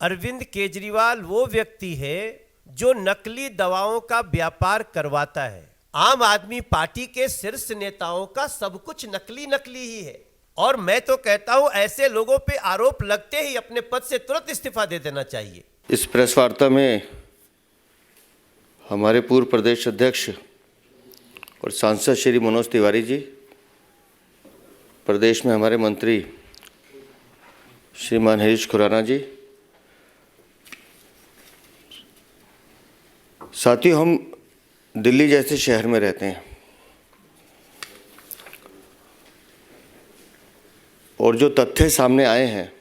अरविंद केजरीवाल वो व्यक्ति है जो नकली दवाओं का व्यापार करवाता है। आम आदमी पार्टी के शीर्ष नेताओं का सब कुछ नकली नकली ही है और मैं तो कहता हूं ऐसे लोगों पे आरोप लगते ही अपने पद से तुरंत इस्तीफा दे देना चाहिए। इस प्रेस वार्ता में हमारे पूर्व प्रदेश अध्यक्ष और सांसद श्री मनोज तिवारी जी, प्रदेश में हमारे मंत्री श्रीमान हरीश खुराना जी, साथियों, हम दिल्ली जैसे शहर में रहते हैं और जो तथ्य सामने आए हैं,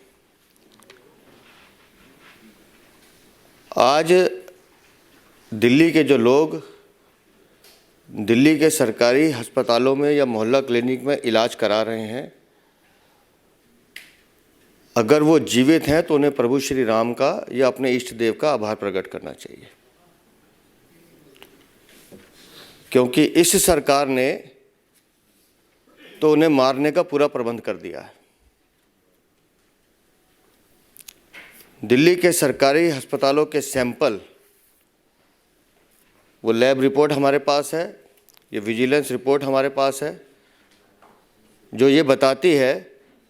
आज दिल्ली के जो लोग दिल्ली के सरकारी अस्पतालों में या मोहल्ला क्लिनिक में इलाज करा रहे हैं, अगर वो जीवित हैं तो उन्हें प्रभु श्री राम का या अपने इष्ट देव का आभार प्रकट करना चाहिए, क्योंकि इस सरकार ने तो उन्हें मारने का पूरा प्रबंध कर दिया है। दिल्ली के सरकारी अस्पतालों के सैंपल, वो लैब रिपोर्ट हमारे पास है, ये विजिलेंस रिपोर्ट हमारे पास है, जो ये बताती है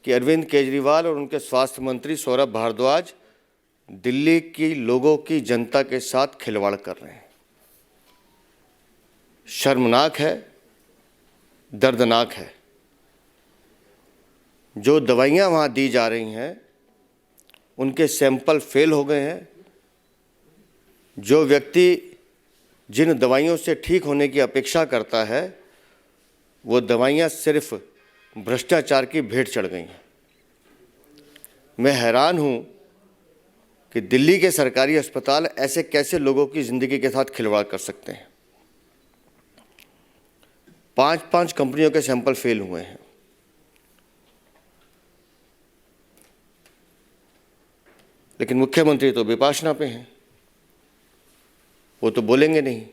कि अरविंद केजरीवाल और उनके स्वास्थ्य मंत्री सौरभ भारद्वाज दिल्ली की लोगों की जनता के साथ खिलवाड़ कर रहे हैं। शर्मनाक है, दर्दनाक है। जो दवाइयाँ वहाँ दी जा रही हैं उनके सैंपल फेल हो गए हैं। जो व्यक्ति जिन दवाइयों से ठीक होने की अपेक्षा करता है, वो दवाइयाँ सिर्फ भ्रष्टाचार की भेंट चढ़ गई हैं। मैं हैरान हूँ कि दिल्ली के सरकारी अस्पताल ऐसे कैसे लोगों की ज़िंदगी के साथ खिलवाड़ कर सकते हैं। 5 कंपनियों के सैंपल फेल हुए हैं। लेकिन मुख्यमंत्री तो विपाशना पे हैं, वो तो बोलेंगे नहीं।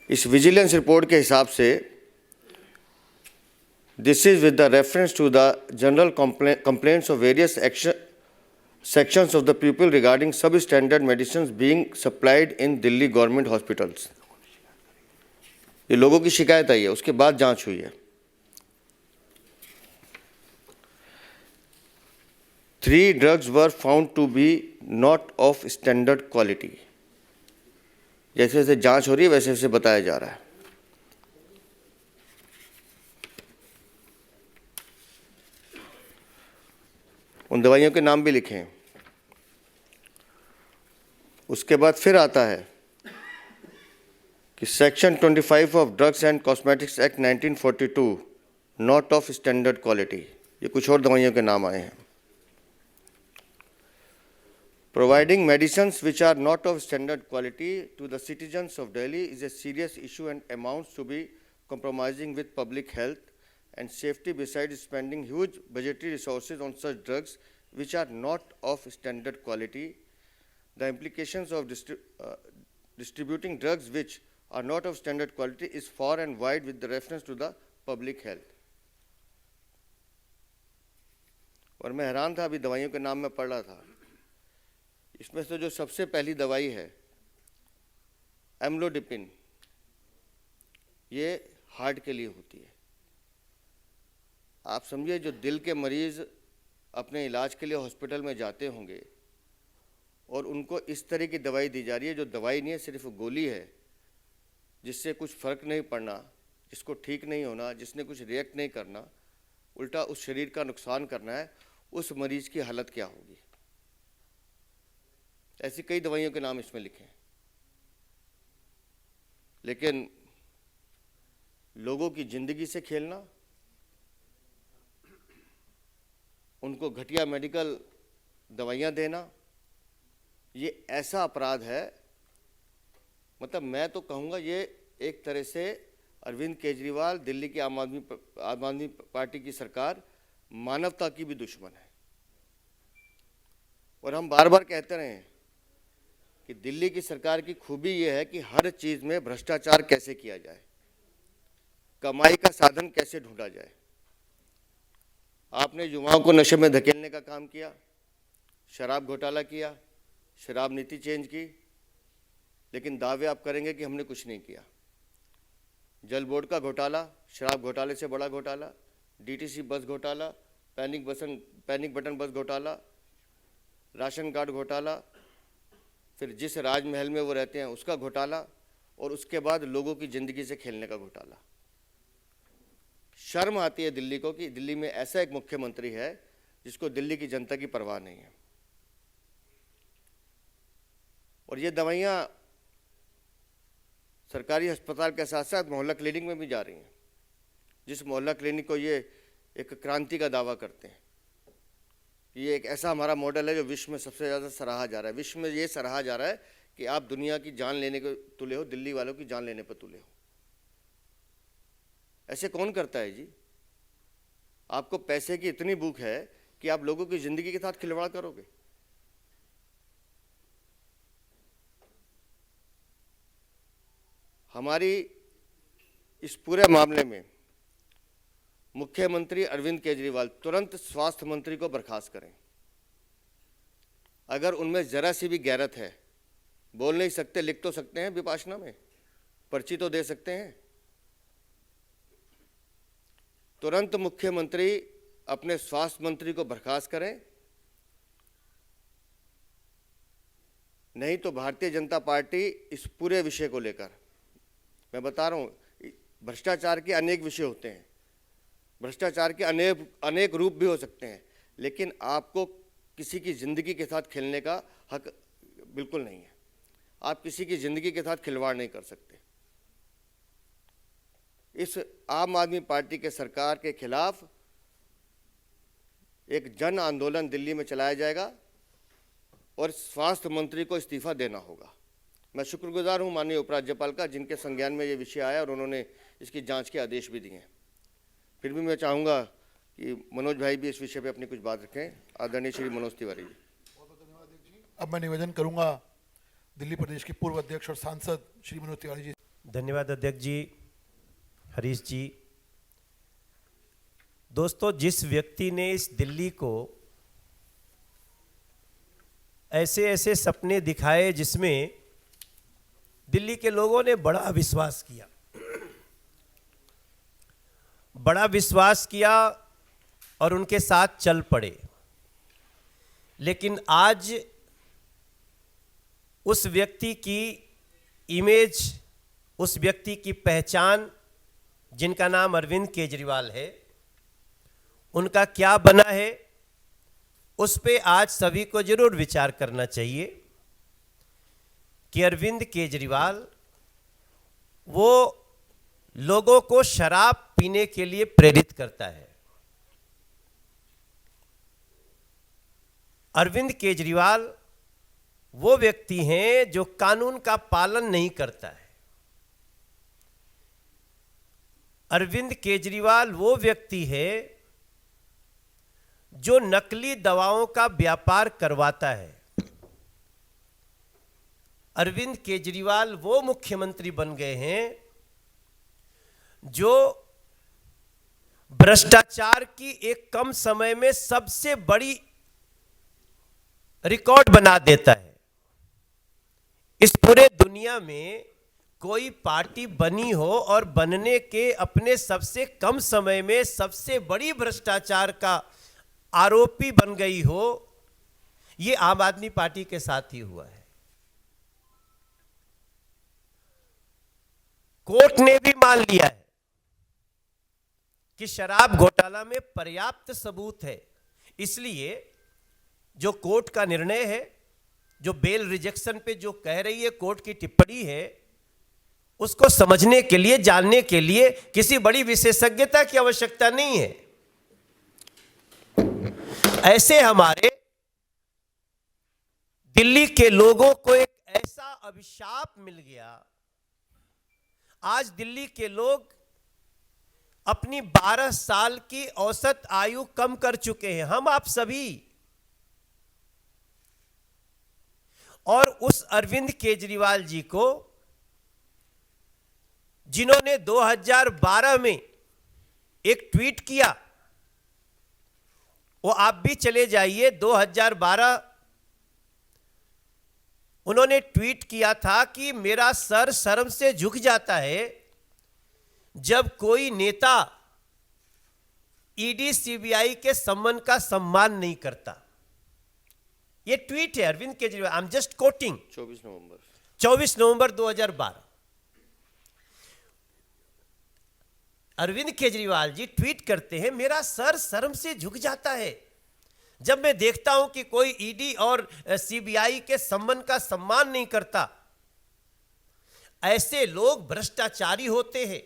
इस विजिलेंस रिपोर्ट के हिसाब से this is with the reference to the general complaints of various sections of the people regarding substandard medicines being supplied in Delhi government hospitals. ये लोगों की शिकायत आई है, उसके बाद जांच हुई है। 3 drugs were found to be not of standard quality। जैसे जैसे जांच हो रही है वैसे वैसे बताया जा रहा है। उन दवाइयों के नाम भी लिखे हैं। उसके बाद फिर आता है कि section 25 of drugs and cosmetics act 1942 not of standard quality. ये कुछ और दवाइयों के नाम आए हैं। Providing medicines which are not of standard quality to the citizens of Delhi is a serious issue and amounts to be compromising with public health and safety besides spending huge budgetary resources on such drugs which are not of standard quality. The implications of distributing drugs which are not of standard quality is far and wide with the reference to the public health. और मैं हैरान था, अभी दवाइयों के नाम में पढ़ रहा था, इसमें से जो सबसे पहली दवाई है एम्लोडिपिन, ये हार्ट के लिए होती है। आप समझिए, जो दिल के मरीज़ अपने इलाज के लिए हॉस्पिटल में जाते होंगे और उनको इस तरह की दवाई दी जा रही है, जो दवाई नहीं है, सिर्फ गोली है, जिससे कुछ फ़र्क नहीं पड़ना, जिसको ठीक नहीं होना, जिसने कुछ रिएक्ट नहीं करना, उल्टा उस शरीर का नुकसान करना है, उस मरीज़ की हालत क्या होगी। ऐसी कई दवाइयों के नाम इसमें लिखे हैं। लेकिन लोगों की ज़िंदगी से खेलना, उनको घटिया मेडिकल दवाइयाँ देना, ये ऐसा अपराध है, मतलब मैं तो कहूँगा ये एक तरह से अरविंद केजरीवाल, दिल्ली की आम आदमी पार्टी की सरकार मानवता की भी दुश्मन है। और हम बार बार कहते रहे हैं कि दिल्ली की सरकार की खूबी ये है कि हर चीज़ में भ्रष्टाचार कैसे किया जाए, कमाई का साधन कैसे ढूंढा जाए। आपने युवाओं को नशे में धकेलने का काम किया, शराब घोटाला किया, शराब नीति चेंज की, लेकिन दावे आप करेंगे कि हमने कुछ नहीं किया। जल बोर्ड का घोटाला, शराब घोटाले से बड़ा घोटाला, डीटीसी बस घोटाला, पैनिक बटन बस घोटाला, राशन कार्ड घोटाला, फिर जिस राजमहल में वो रहते हैं उसका घोटाला, और उसके बाद लोगों की ज़िंदगी से खेलने का घोटाला। शर्म आती है दिल्ली को कि दिल्ली में ऐसा एक मुख्यमंत्री है जिसको दिल्ली की जनता की परवाह नहीं है। और ये दवाइयाँ सरकारी अस्पताल के साथ साथ मोहल्ला क्लिनिक में भी जा रही हैं, जिस मोहल्ला क्लिनिक को ये एक क्रांति का दावा करते हैं। ये एक ऐसा हमारा मॉडल है जो विश्व में सबसे ज़्यादा सराहा जा रहा है। विश्व में ये सराहा जा रहा है कि आप दुनिया की जान लेने को तुले हो, दिल्ली वालों की जान लेने पर तुले हो। ऐसे कौन करता है जी? आपको पैसे की इतनी भूख है कि आप लोगों की ज़िंदगी के साथ खिलवाड़ करोगे। हमारी इस पूरे मामले में मुख्यमंत्री अरविंद केजरीवाल तुरंत स्वास्थ्य मंत्री को बर्खास्त करें। अगर उनमें जरा सी भी गैरत है, बोल नहीं सकते, लिख तो सकते हैं विपाशना में, पर्ची तो दे सकते हैं। तुरंत मुख्यमंत्री अपने स्वास्थ्य मंत्री को बर्खास्त करें, नहीं तो भारतीय जनता पार्टी इस पूरे विषय को लेकर, मैं बता रहा हूँ, भ्रष्टाचार के अनेक विषय होते हैं, भ्रष्टाचार के अनेक रूप भी हो सकते हैं, लेकिन आपको किसी की ज़िंदगी के साथ खेलने का हक बिल्कुल नहीं है। आप किसी की ज़िंदगी के साथ खिलवाड़ नहीं कर सकते। इस आम आदमी पार्टी के सरकार के खिलाफ एक जन आंदोलन दिल्ली में चलाया जाएगा और स्वास्थ्य मंत्री को इस्तीफा देना होगा। मैं शुक्रगुजार हूं माननीय उपराज्यपाल का, जिनके संज्ञान में ये विषय आया और उन्होंने इसकी जांच के आदेश भी दिए हैं। फिर भी मैं चाहूँगा कि मनोज भाई भी इस विषय पे अपनी कुछ बात रखें। आदरणीय श्री मनोज तिवारी जी। अब मैं निवेदन करूंगा दिल्ली प्रदेश के पूर्व अध्यक्ष और सांसद श्री मनोज तिवारी जी। धन्यवाद अध्यक्ष जी, हरीश जी। दोस्तों, जिस व्यक्ति ने इस दिल्ली को ऐसे ऐसे सपने दिखाए जिसमें दिल्ली के लोगों ने बड़ा विश्वास किया और उनके साथ चल पड़े, लेकिन आज उस व्यक्ति की इमेज, उस व्यक्ति की पहचान, जिनका नाम अरविंद केजरीवाल है, उनका क्या बना है, उस पे आज सभी को जरूर विचार करना चाहिए कि अरविंद केजरीवाल वो लोगों को शराब पीने के लिए प्रेरित करता है। अरविंद केजरीवाल वो व्यक्ति हैं जो कानून का पालन नहीं करता है। अरविंद केजरीवाल वो व्यक्ति है जो नकली दवाओं का व्यापार करवाता है। अरविंद केजरीवाल वो मुख्यमंत्री बन गए हैं जो भ्रष्टाचार की एक कम समय में सबसे बड़ी रिकॉर्ड बना देता है। इस पूरे दुनिया में कोई पार्टी बनी हो और बनने के अपने सबसे कम समय में सबसे बड़ी भ्रष्टाचार का आरोपी बन गई हो, ये आम आदमी पार्टी के साथ ही हुआ है। कोर्ट ने भी मान लिया है कि शराब घोटाला में पर्याप्त सबूत है, इसलिए जो कोर्ट का निर्णय है, जो बेल रिजेक्शन पे जो कह रही है कोर्ट की टिप्पणी है, उसको समझने के लिए, जानने के लिए किसी बड़ी विशेषज्ञता की आवश्यकता नहीं है। ऐसे हमारे दिल्ली के लोगों को एक ऐसा अभिशाप मिल गया। आज दिल्ली के लोग अपनी 12 साल की औसत आयु कम कर चुके हैं, हम आप सभी। और उस अरविंद केजरीवाल जी को, जिन्होंने 2012 में एक ट्वीट किया, वो आप भी चले जाइए 2012 उन्होंने ट्वीट किया था कि मेरा सर शर्म से झुक जाता है जब कोई नेता ईडी सीबीआई के सम्मान का सम्मान नहीं करता। यह ट्वीट है Arvind Kejriwal, I am just quoting, 24 November 2012। Arvind Kejriwal ji tweet करते हैं, मेरा सर शर्म से झुक जाता है जब मैं देखता हूं कि कोई ईडी और सीबीआई के सम्मान का सम्मान नहीं करता। ऐसे लोग भ्रष्टाचारी होते हैं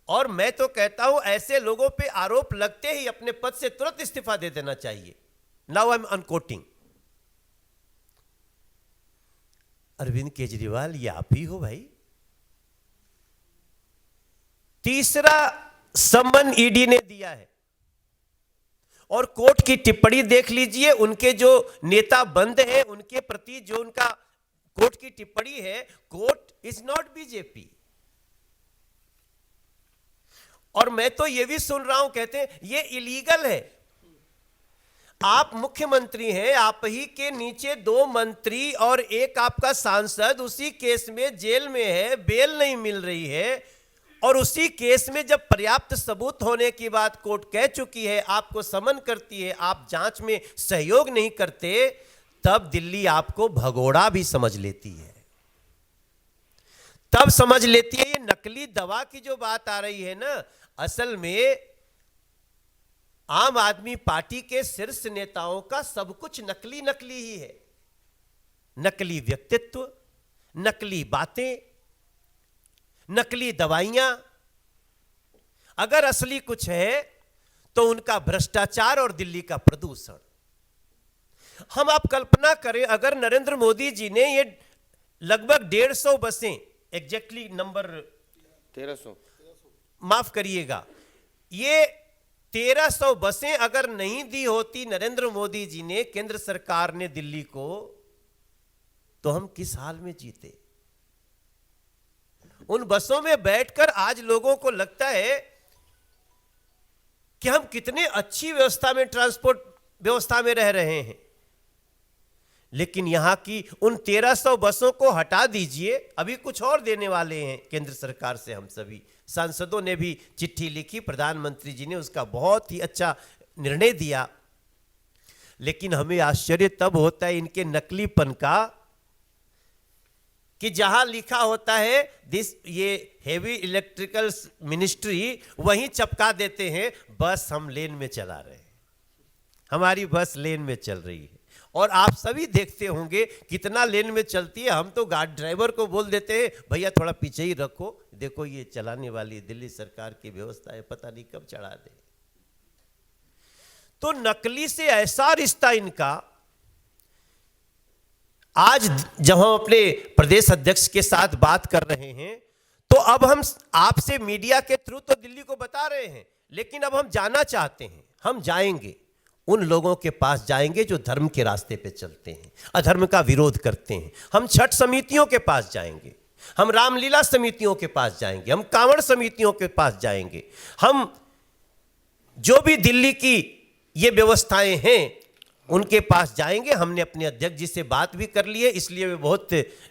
और मैं तो कहता हूं ऐसे लोगों पे आरोप लगते ही अपने पद से तुरंत इस्तीफा दे देना चाहिए। Now I am unquoting. Arvind Kejriwal, ये आप ही हो भाई। तीसरा सम्मन ईडी ने दिया है और कोर्ट की टिप्पणी देख लीजिए, उनके जो नेता बंद हैं उनके प्रति जो उनका कोर्ट की टिप्पणी है, कोर्ट इज नॉट बीजेपी। और मैं तो यह भी सुन रहा हूं, कहते हैं ये इलीगल है। आप मुख्यमंत्री हैं, आप ही के नीचे 2 मंत्री और एक आपका सांसद उसी केस में जेल में है, बेल नहीं मिल रही है, और उसी केस में जब पर्याप्त सबूत होने की बात कोर्ट कह चुकी है, आपको समन करती है, आप जांच में सहयोग नहीं करते, तब दिल्ली आपको भगोड़ा भी समझ लेती है। तब समझ लेती है ये नकली दवा की जो बात आ रही है ना, असल में आम आदमी पार्टी के शीर्ष नेताओं का सब कुछ नकली नकली ही है। नकली व्यक्तित्व, नकली बातें, नकली दवाइयां। अगर असली कुछ है तो उनका भ्रष्टाचार और दिल्ली का प्रदूषण। हम आप कल्पना करें, अगर नरेंद्र मोदी जी ने ये लगभग 150 बसें, एग्जैक्टली नंबर 1300, माफ करिएगा, ये 1300 बसें अगर नहीं दी होती नरेंद्र मोदी जी ने, केंद्र सरकार ने दिल्ली को, तो हम किस हाल में जीते। उन बसों में बैठकर आज लोगों को लगता है कि हम कितने अच्छी व्यवस्था में, ट्रांसपोर्ट व्यवस्था में रह रहे हैं। लेकिन यहां की उन 1300 बसों को हटा दीजिए, अभी कुछ और देने वाले हैं केंद्र सरकार से। हम सभी सांसदों ने भी चिट्ठी लिखी, प्रधानमंत्री जी ने उसका बहुत ही अच्छा निर्णय दिया। लेकिन हमें आश्चर्य तब होता है इनके नकलीपन का कि जहां लिखा होता है दिस, ये हेवी इलेक्ट्रिकल मिनिस्ट्री, वहीं चपका देते हैं बस हम लेन में चला रहे हैं, हमारी बस लेन में चल रही है। और आप सभी देखते होंगे कितना लेन में चलती है। हम तो गाड़ी ड्राइवर को बोल देते हैं भैया थोड़ा पीछे ही रखो, देखो ये चलाने वाली दिल्ली सरकार की व्यवस्था है, पता नहीं कब चढ़ा दे। तो नकली से ऐसा रिश्ता इनका। आज जब हम अपने प्रदेश अध्यक्ष के साथ बात कर रहे हैं, तो अब हम आपसे मीडिया के थ्रू तो दिल्ली को बता रहे हैं, लेकिन अब हम जाना चाहते हैं। हम जाएंगे, उन लोगों के पास जाएंगे जो धर्म के रास्ते पे चलते हैं, अधर्म का विरोध करते हैं। हम छठ समितियों के पास जाएंगे, हम रामलीला समितियों के पास जाएंगे, हम कांवड़ समितियों के पास जाएंगे। हम जो भी दिल्ली की ये व्यवस्थाएं हैं उनके पास जाएंगे। हमने अपने अध्यक्ष जी से बात भी कर ली है, इसलिए मैं बहुत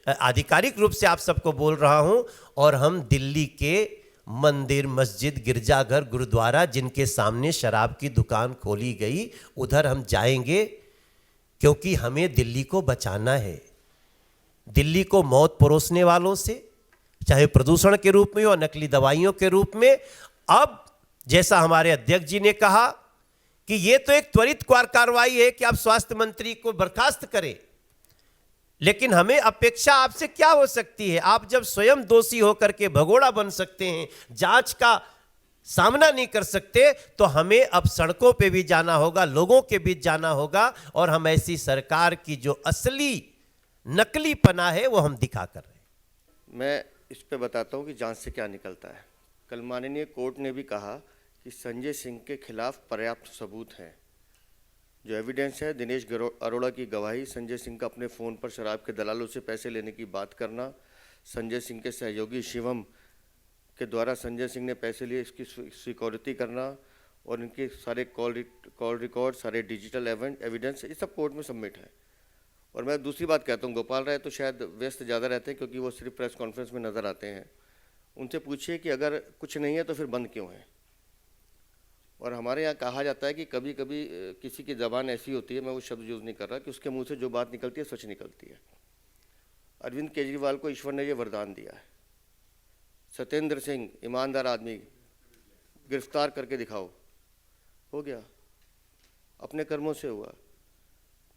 आधिकारिक रूप से आप सबको बोल रहा हूं। और हम दिल्ली के मंदिर, मस्जिद, गिरजाघर, गुरुद्वारा जिनके सामने शराब की दुकान खोली गई, उधर हम जाएंगे, क्योंकि हमें दिल्ली को बचाना है। दिल्ली को मौत परोसने वालों से, चाहे प्रदूषण के रूप में हो, नकली दवाइयों के रूप में। अब जैसा हमारे अध्यक्ष जी ने कहा कि ये तो एक त्वरित कार्रवाई है कि आप स्वास्थ्य मंत्री को बर्खास्त करें, लेकिन हमें अपेक्षा आपसे क्या हो सकती है? आप जब स्वयं दोषी होकर के भगोड़ा बन सकते हैं, जांच का सामना नहीं कर सकते, तो हमें अब सड़कों पे भी जाना होगा, लोगों के बीच जाना होगा, और हम ऐसी सरकार की जो असली नकली पना है वो हम दिखा कर रहे हैं। मैं इस पे बताता हूँ कि जांच से क्या निकलता है। कल माननीय कोर्ट ने भी कहा कि संजय सिंह के खिलाफ पर्याप्त सबूत हैं। जो एविडेंस है, दिनेश अरोड़ा की गवाही, संजय सिंह का अपने फ़ोन पर शराब के दलालों से पैसे लेने की बात करना, संजय सिंह के सहयोगी शिवम के द्वारा संजय सिंह ने पैसे लिए इसकी स्वीकृति करना, और इनके सारे कॉल रिकॉर्ड, सारे डिजिटल एविडेंस, ये सब कोर्ट में सबमिट है। और मैं दूसरी बात कहता हूँ, गोपाल राय तो शायद व्यस्त ज़्यादा रहते हैं क्योंकि वो सिर्फ प्रेस कॉन्फ्रेंस में नज़र आते हैं। उनसे पूछिए कि अगर कुछ नहीं है तो फिर बंद क्यों है। और हमारे यहाँ कहा जाता है कि कभी कभी किसी की ज़बान ऐसी होती है, मैं वो शब्द यूज़ नहीं कर रहा, कि उसके मुंह से जो बात निकलती है सच निकलती है। अरविंद केजरीवाल को ईश्वर ने ये वरदान दिया है, सत्येंद्र सिंह ईमानदार आदमी गिरफ्तार करके दिखाओ, हो गया, अपने कर्मों से हुआ।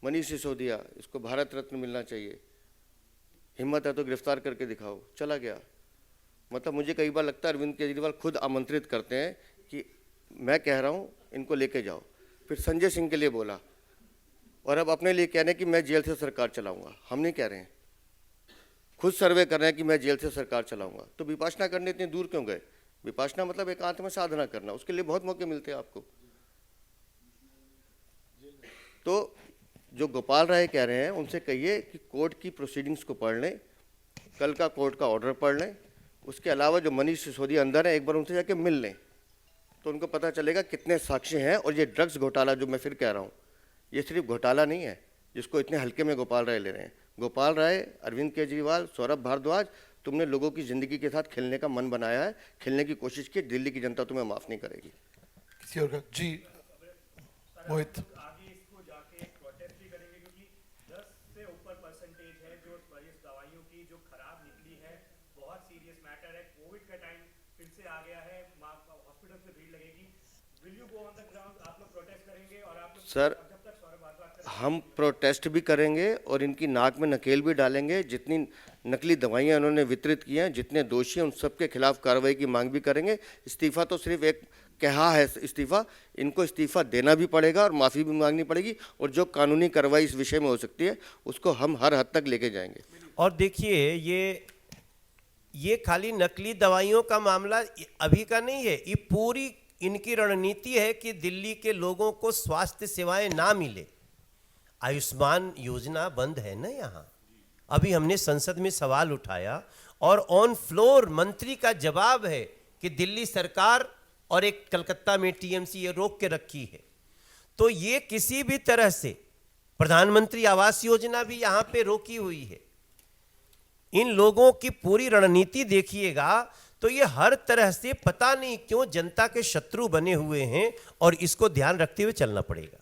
मनीष सिसोदिया, इसको भारत रत्न मिलना चाहिए, हिम्मत है तो गिरफ्तार करके दिखाओ, चला गया। मतलब मुझे कई बार लगता है अरविंद केजरीवाल खुद आमंत्रित करते हैं कि मैं कह रहा हूँ इनको लेके जाओ। फिर संजय सिंह के लिए बोला और अब अपने लिए कह रहे हैं कि मैं जेल से सरकार चलाऊंगा। हम नहीं कह रहे हैं, खुद सर्वे कर रहे हैं कि मैं जेल से सरकार चलाऊंगा। तो विपाशना करने इतनी दूर क्यों गए? विपाशना मतलब एकांत में साधना करना, उसके लिए बहुत मौके मिलते हैं आपको। तो जो गोपाल राय कह रहे हैं उनसे कहिए कि कोर्ट की प्रोसीडिंग्स को पढ़ लें, कल का कोर्ट का ऑर्डर पढ़ लें। उसके अलावा जो मनीष सिसोदिया अंदर है, एक बार उनसे जाके मिल लें तो उनको पता चलेगा कितने साक्ष्य हैं। और ये ड्रग्स घोटाला जो मैं फिर कह रहा हूँ, ये सिर्फ घोटाला नहीं है जिसको इतने हल्के में गोपाल राय ले रहे हैं। गोपाल राय, अरविंद केजरीवाल, सौरभ भारद्वाज, तुमने लोगों की ज़िंदगी के साथ खेलने का मन बनाया है, खेलने की कोशिश की। दिल्ली की जनता तुम्हें माफ़ नहीं करेगी। किसी और का? जी मोहित। आगे इसको जाके प्रोटेस्ट भी करेंगे क्योंकि 10 से ऊपर परसेंटेज है जो इस दवाइयों की जो खराब निकली है। बहुत सीरियस मैटर है। कोविड का टाइम फिर से आ गया है, हॉस्पिटल में भीड़ लगेगी। Will you go on the ground? आप लोग प्रोटेस्ट करेंगे और आप लोग सर, जब तक सौरभ भारद्वाज हम प्रोटेस्ट भी करेंगे और इनकी नाक में नकेल भी डालेंगे। जितनी नकली दवाइयाँ उन्होंने वितरित की हैं, जितने दोषी हैं, उन सबके खिलाफ कार्रवाई की मांग भी करेंगे। इस्तीफा तो सिर्फ एक कहा है इस्तीफा, इनको इस्तीफा देना भी पड़ेगा और माफ़ी भी मांगनी पड़ेगी। और जो कानूनी कार्रवाई इस विषय में हो सकती है उसको हम हर हद तक लेके जाएंगे। और देखिए, ये खाली नकली दवाइयों का मामला अभी का नहीं है, ये पूरी इनकी रणनीति है कि दिल्ली के लोगों को स्वास्थ्य सेवाएं ना मिले। आयुष्मान योजना बंद है ना यहाँ। अभी हमने संसद में सवाल उठाया और ऑन फ्लोर मंत्री का जवाब है कि दिल्ली सरकार और एक कलकत्ता में टीएमसी ये रोक के रखी है। तो ये किसी भी तरह से प्रधानमंत्री आवास योजना भी यहाँ पे रोकी हुई है। इन लोगों की पूरी रणनीति देखिएगा तो ये हर तरह से पता नहीं क्यों जनता के शत्रु बने हुए हैं और इसको ध्यान रखते हुए चलना पड़ेगा।